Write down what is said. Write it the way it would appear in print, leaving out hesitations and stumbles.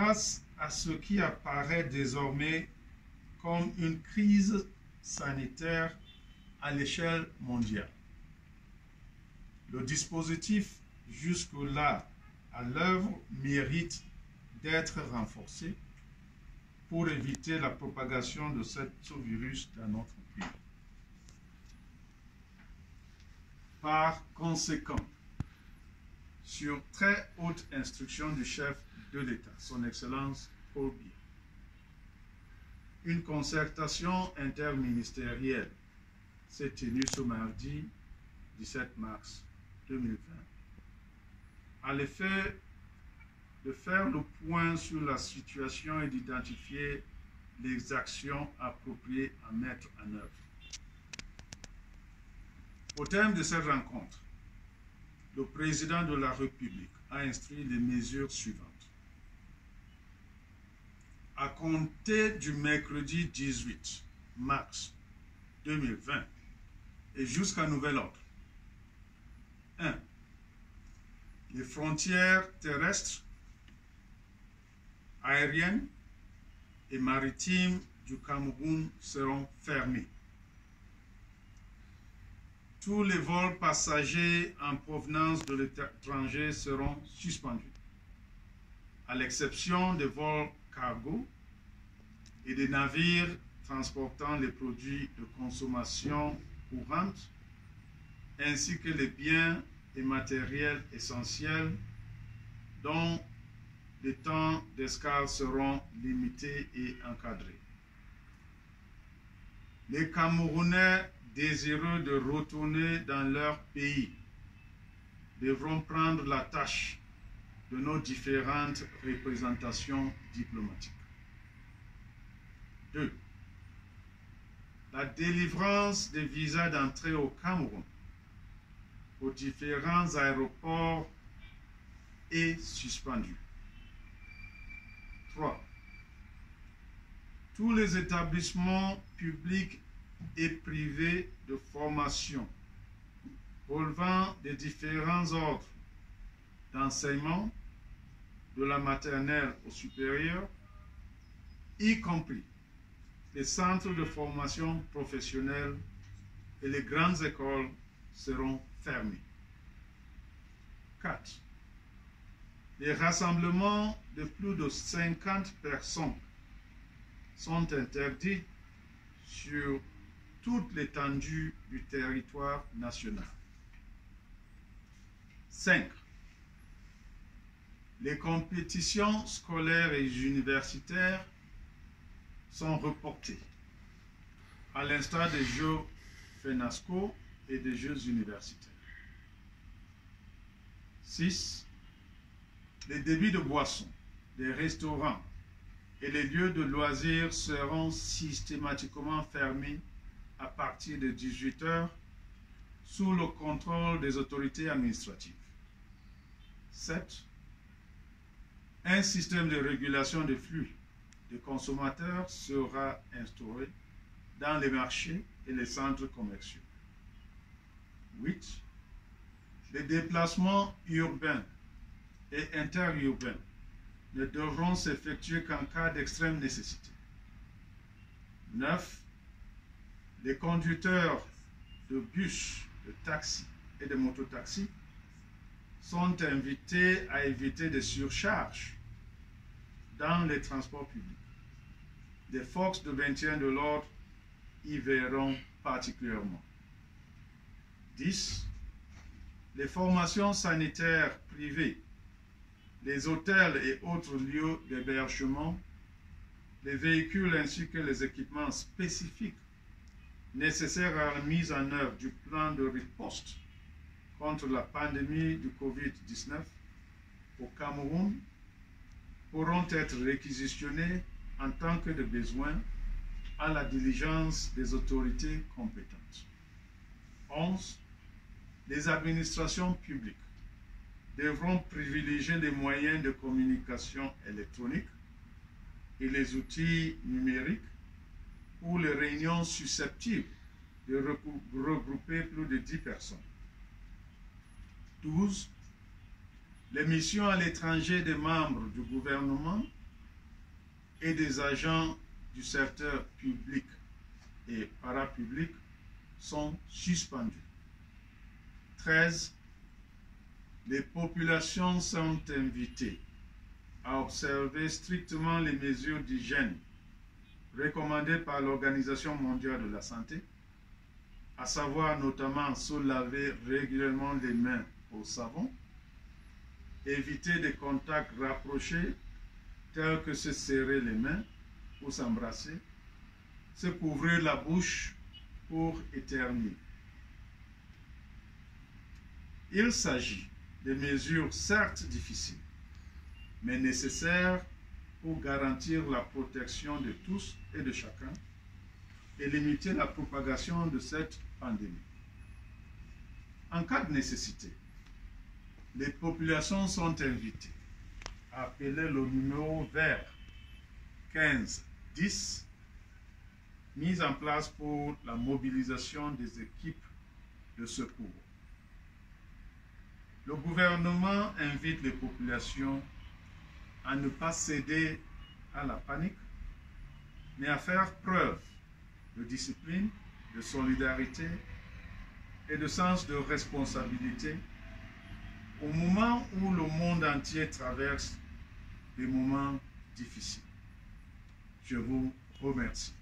face à ce qui apparaît désormais comme une crise sanitaire à l'échelle mondiale. Le dispositif jusque-là à l'œuvre mérite d'être renforcé pour éviter la propagation de ce virus dans notre pays. Par conséquent, sur très haute instruction du chef de l'État, son Excellence Paul Biya, une concertation interministérielle s'est tenue ce mardi 17 mars 2020 à l'effet de faire le point sur la situation et d'identifier les actions appropriées à mettre en œuvre. Au terme de cette rencontre, le président de la République a instruit les mesures suivantes. À compter du mercredi 18 mars 2020 et jusqu'à nouvel ordre, 1. Les frontières terrestres, aériennes et maritimes du Cameroun seront fermées. Tous les vols passagers en provenance de l'étranger seront suspendus, à l'exception des vols cargo et des navires transportant les produits de consommation courante, ainsi que les biens et matériels essentiels dont les temps d'escale seront limités et encadrés. Les Camerounais désireux de retourner dans leur pays devront prendre la tâche de nos différentes représentations diplomatiques. 2. La délivrance des visas d'entrée au Cameroun aux différents aéroports est suspendue. 3. Tous les établissements publics et privés de formation relevant des différents ordres d'enseignement, de la maternelle au supérieur, y compris les centres de formation professionnelle et les grandes écoles, seront fermés. 4. Les rassemblements de plus de 50 personnes sont interdits sur toute l'étendue du territoire national. 5. Les compétitions scolaires et universitaires sont reportées, à l'instar des Jeux FENASCO et des Jeux universitaires. 6. Les débits de boissons, les restaurants et les lieux de loisirs seront systématiquement fermés à partir de 18 h sous le contrôle des autorités administratives. 7. Un système de régulation des flux de consommateurs sera instauré dans les marchés et les centres commerciaux. 8. Les déplacements urbains et interurbains ne devront s'effectuer qu'en cas d'extrême nécessité. 9. Les conducteurs de bus, de taxis et de mototaxis sont invités à éviter des surcharges dans les transports publics. Les forces de maintien de l'ordre y verront particulièrement. 10. Les formations sanitaires privées, les hôtels et autres lieux d'hébergement, les véhicules ainsi que les équipements spécifiques nécessaires à la mise en œuvre du plan de riposte contre la pandémie du Covid-19 au Cameroun pourront être réquisitionnés en tant que de besoin à la diligence des autorités compétentes. 11. Les administrations publiques devront privilégier les moyens de communication électronique et les outils numériques pour les réunions susceptibles de regrouper plus de 10 personnes. 12. Les missions à l'étranger des membres du gouvernement et des agents du secteur public et parapublic sont suspendus. 13. Les populations sont invitées à observer strictement les mesures d'hygiène recommandées par l'Organisation mondiale de la santé, à savoir notamment se laver régulièrement les mains au savon, éviter des contacts rapprochés tels que se serrer les mains ou s'embrasser, se couvrir la bouche pour éternuer. Il s'agit de mesures certes difficiles, mais nécessaires pour garantir la protection de tous et de chacun et limiter la propagation de cette pandémie. En cas de nécessité, les populations sont invitées à appeler le numéro vert 1510 mis en place pour la mobilisation des équipes de secours. Le gouvernement invite les populations à ne pas céder à la panique, mais à faire preuve de discipline, de solidarité et de sens de responsabilité au moment où le monde entier traverse des moments difficiles. Je vous remercie.